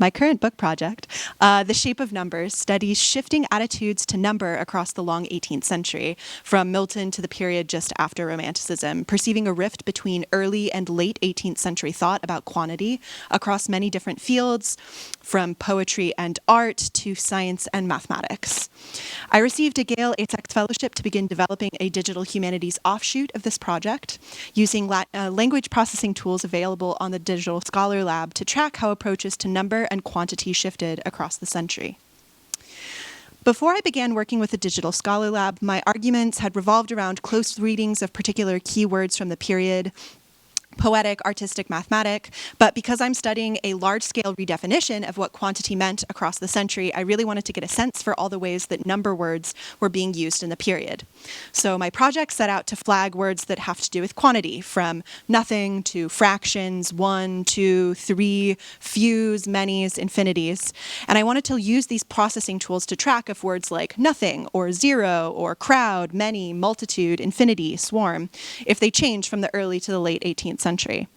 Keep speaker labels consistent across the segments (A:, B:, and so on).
A: my current book project, The Shape of Numbers, studies shifting attitudes to number across the long 18th century, from Milton to the period just after Romanticism, perceiving a rift between early and late 18th century thought about quantity across many different fields, from poetry and art to science and mathematics. I received a Gale ASECS fellowship to begin developing a digital humanities offshoot of this project, using language processing tools available on the Digital Scholar Lab to track how approaches to number and quantity shifted across the century. Before I began working with the Digital Scholar Lab, my arguments had revolved around close readings of particular keywords from the period, poetic, artistic, mathematic, but because I'm studying a large-scale redefinition of what quantity meant across the century, I really wanted to get a sense for all the ways that number words were being used in the period. So my project set out to flag words that have to do with quantity, from nothing to fractions, 1, 2, 3, fews, manys, infinities. And I wanted to use these processing tools to track if words like nothing, or zero, or crowd, many, multitude, infinity, swarm, if they change from the early to the late 18th century.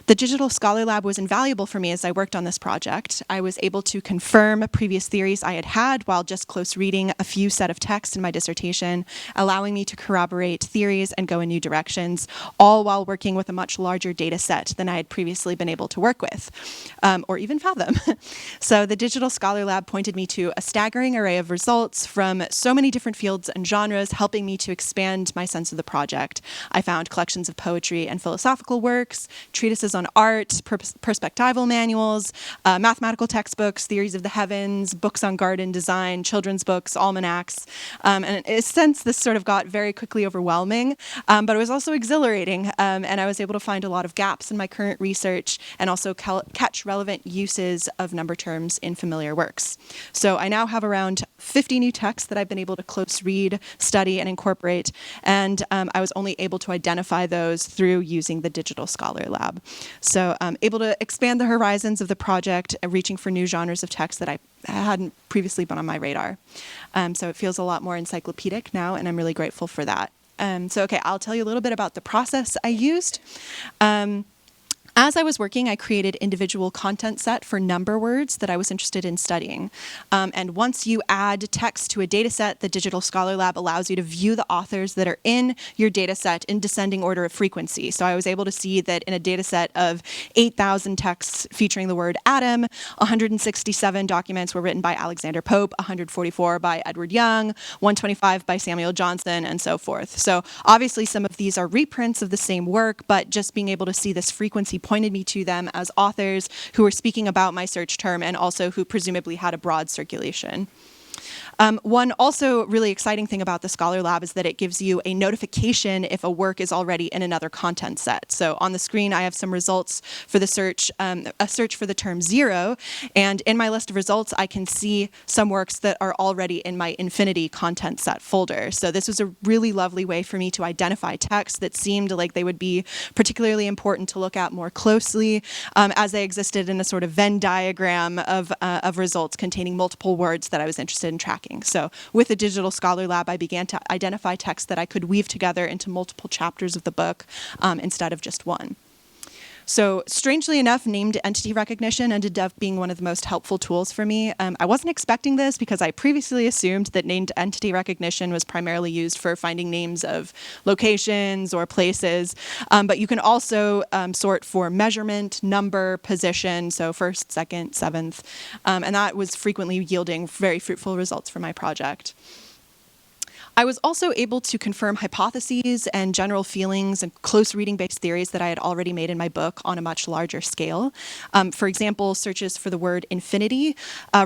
A: The Digital Scholar Lab was invaluable for me as I worked on this project. I was able to confirm previous theories I had while just close reading a few set of texts in my dissertation, allowing me to corroborate theories and go in new directions, all while working with a much larger data set than I had previously been able to work with, or even fathom. So the Digital Scholar Lab pointed me to a staggering array of results from so many different fields and genres, helping me to expand my sense of the project. I found collections of poetry and philosophical works, treatises on art, perspectival manuals, mathematical textbooks, theories of the heavens, books on garden design, children's books, almanacs. And in a sense, this sort of got very quickly overwhelming, but it was also exhilarating, and I was able to find a lot of gaps in my current research and also catch relevant uses of number terms in familiar works. So I now have around 50 new texts that I've been able to close read, study, and incorporate, and I was only able to identify those through using the Digital Scholar Lab. So I'm able to expand the horizons of the project, reaching for new genres of text that I hadn't previously been on my radar. So it feels a lot more encyclopedic now, and I'm really grateful for that. Okay, I'll tell you a little bit about the process I used. As I was working, I created individual content set for number words that I was interested in studying. And once you add text to a data set, the Digital Scholar Lab allows you to view the authors that are in your data set in descending order of frequency. So I was able to see that in a data set of 8,000 texts featuring the word atom, 167 documents were written by Alexander Pope, 144 by Edward Young, 125 by Samuel Johnson, and so forth. So obviously some of these are reprints of the same work, but just being able to see this frequency pointed me to them as authors who were speaking about my search term and also who presumably had a broad circulation. One also really exciting thing about the Scholar Lab is that it gives you a notification if a work is already in another content set. So on the screen, I have some results for the search, a search for the term zero. And in my list of results, I can see some works that are already in my infinity content set folder. So this was a really lovely way for me to identify texts that seemed like they would be particularly important to look at more closely, as they existed in a sort of Venn diagram of results containing multiple words that I was interested in tracking. So with the Digital Scholar Lab, I began to identify texts that I could weave together into multiple chapters of the book instead of just one. So strangely enough, named entity recognition ended up being one of the most helpful tools for me. I wasn't expecting this because I previously assumed that named entity recognition was primarily used for finding names of locations or places, but you can also sort for measurement, number, position, so first, second, seventh, and that was frequently yielding very fruitful results for my project. I was also able to confirm hypotheses and general feelings and close reading-based theories that I had already made in my book on a much larger scale. For example, searches for the word infinity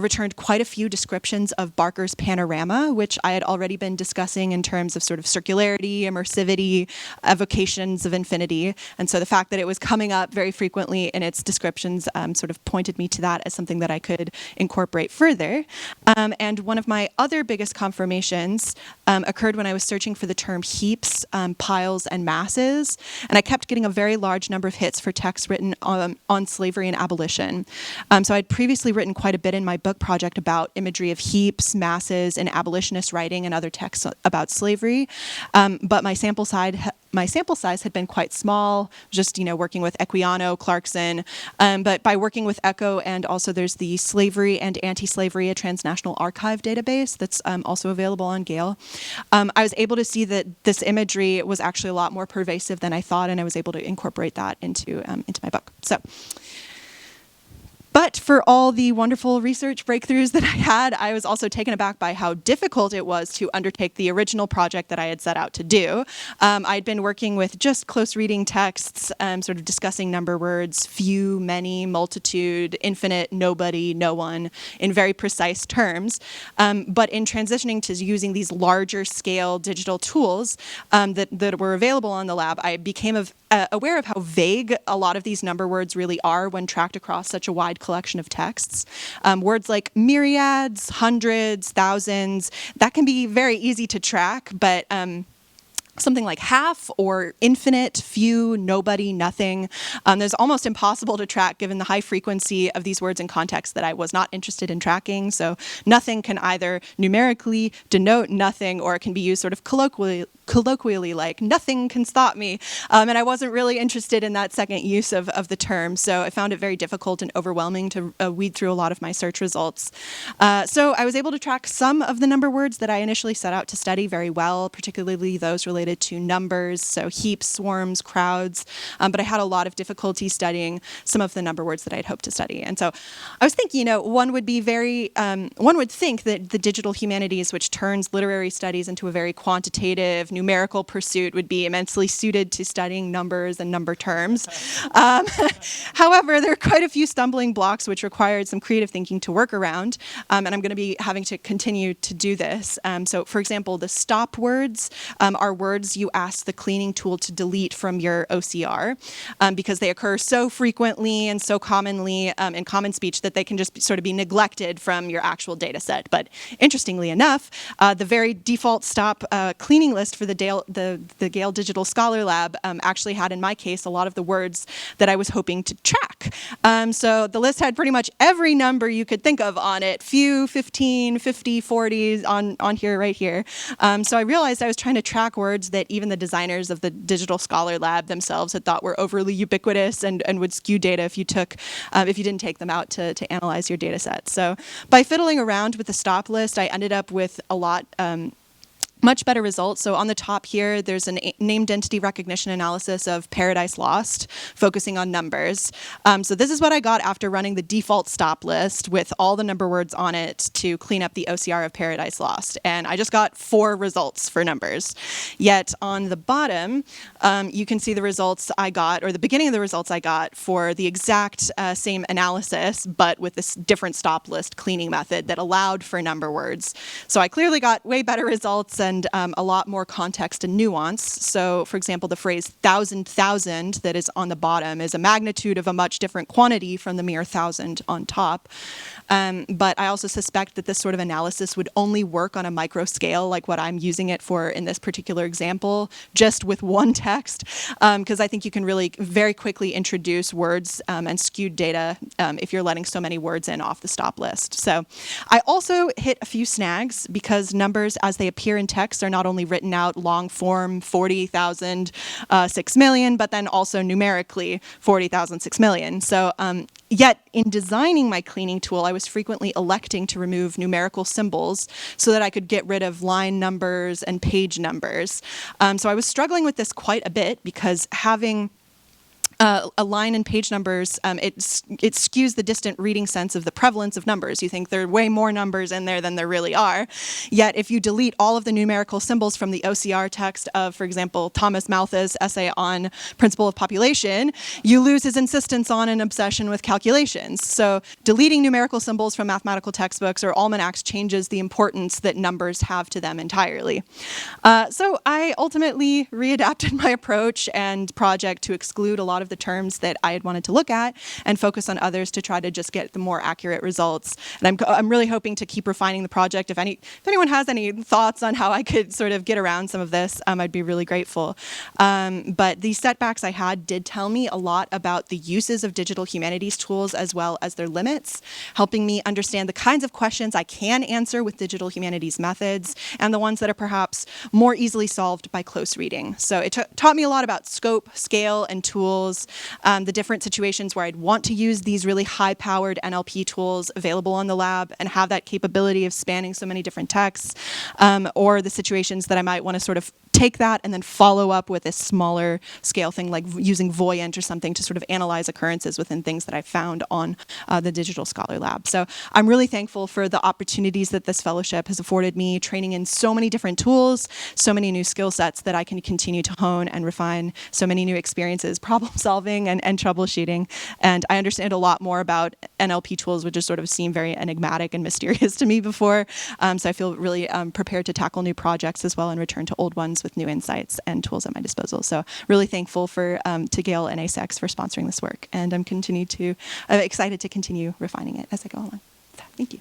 A: returned quite a few descriptions of Barker's panorama, which I had already been discussing in terms of sort of circularity, immersivity, evocations of infinity. And so the fact that it was coming up very frequently in its descriptions sort of pointed me to that as something that I could incorporate further. And one of my other biggest confirmations occurred when I was searching for the term heaps, piles, and masses, and I kept getting a very large number of hits for texts written on slavery and abolition. So I'd previously written quite a bit in my book project about imagery of heaps, masses, and abolitionist writing and other texts about slavery, but my sample size my sample size had been quite small, just working with Equiano, Clarkson, but by working with ECHO, and also there's the Slavery and Anti-Slavery, a transnational archive database that's also available on Gale. I was able to see that this imagery was actually a lot more pervasive than I thought, and I was able to incorporate that into my book. But for all the wonderful research breakthroughs that I had, I was also taken aback by how difficult it was to undertake the original project that I had set out to do. I'd been working with just close reading texts, sort of discussing number words, few, many, multitude, infinite, nobody, no one, in very precise terms. But in transitioning to using these larger scale digital tools that were available on the lab, I became aware of how vague a lot of these number words really are when tracked across such a wide collection of texts. Words like myriads, hundreds, thousands, that can be very easy to track, but something like half or infinite, few, nobody, nothing. There's almost impossible to track given the high frequency of these words in contexts that I was not interested in tracking. So nothing can either numerically denote nothing, or it can be used sort of colloquially like nothing can stop me. And I wasn't really interested in that second use of the term. So I found it very difficult and overwhelming to weed through a lot of my search results. So I was able to track some of the number words that I initially set out to study very well, particularly those related to numbers, so heaps, swarms, crowds, but I had a lot of difficulty studying some of the number words that I'd hoped to study. And so I was thinking, one would think that the digital humanities, which turns literary studies into a very quantitative, numerical pursuit, would be immensely suited to studying numbers and number terms. However, there are quite a few stumbling blocks which required some creative thinking to work around, and I'm going to be having to continue to do this. So, for example, the stop words are words you ask the cleaning tool to delete from your OCR because they occur so frequently and so commonly in common speech that they can just sort of be neglected from your actual data set. But interestingly enough, the very default stop cleaning list for the Gale Digital Scholar Lab actually had, in my case, a lot of the words that I was hoping to track. So the list had pretty much every number you could think of on it, few, 15, 50, 40 on here, right here. So I realized I was trying to track words that even the designers of the Digital Scholar Lab themselves had thought were overly ubiquitous and would skew data if you didn't take them out to analyze your data set. So by fiddling around with the stop list, I ended up with a lot much better results. So on the top here, there's a named entity recognition analysis of Paradise Lost, focusing on numbers. So this is what I got after running the default stop list with all the number words on it to clean up the OCR of Paradise Lost. And I just got 4 results for numbers. Yet on the bottom, you can see the results I got, or the beginning of the results I got for the exact same analysis, but with this different stop list cleaning method that allowed for number words. So I clearly got way better results and a lot more context and nuance. So, for example, the phrase thousand that is on the bottom is a magnitude of a much different quantity from the mere thousand on top. But I also suspect that this sort of analysis would only work on a micro scale, like what I'm using it for in this particular example, just with one text, because I think you can really very quickly introduce words and skewed data if you're letting so many words in off the stop list. So I also hit a few snags because numbers as they appear in text are not only written out long form 40,000, 6 million, but then also numerically 40,000, 6 million. So yet in designing my cleaning tool, I was frequently electing to remove numerical symbols so that I could get rid of line numbers and page numbers. So I was struggling with this quite a bit because having a line and page numbers, it skews the distant reading sense of the prevalence of numbers. You think there are way more numbers in there than there really are. Yet if you delete all of the numerical symbols from the OCR text of, for example, Thomas Malthus' essay on principle of population, you lose his insistence on an obsession with calculations. So deleting numerical symbols from mathematical textbooks or almanacs changes the importance that numbers have to them entirely. So I ultimately readapted my approach and project to exclude a lot of the terms that I had wanted to look at and focus on others to try to just get the more accurate results. And I'm really hoping to keep refining the project. If anyone has any thoughts on how I could sort of get around some of this, I'd be really grateful. But the setbacks I had did tell me a lot about the uses of digital humanities tools as well as their limits, helping me understand the kinds of questions I can answer with digital humanities methods and the ones that are perhaps more easily solved by close reading. So it taught me a lot about scope, scale, and tools, the different situations where I'd want to use these really high-powered NLP tools available on the lab and have that capability of spanning so many different texts, or the situations that I might want to sort of take that and then follow up with a smaller scale thing like using Voyant or something to sort of analyze occurrences within things that I found on the Digital Scholar Lab. So I'm really thankful for the opportunities that this fellowship has afforded me, training in so many different tools, so many new skill sets that I can continue to hone and refine, so many new experiences, problem solving and troubleshooting. And I understand a lot more about NLP tools, which just sort of seem very enigmatic and mysterious to me before. So I feel really prepared to tackle new projects as well and return to old ones with new insights and tools at my disposal. So really thankful to Gale and ASECS for sponsoring this work. And I'm excited to continue refining it as I go along. So, thank you.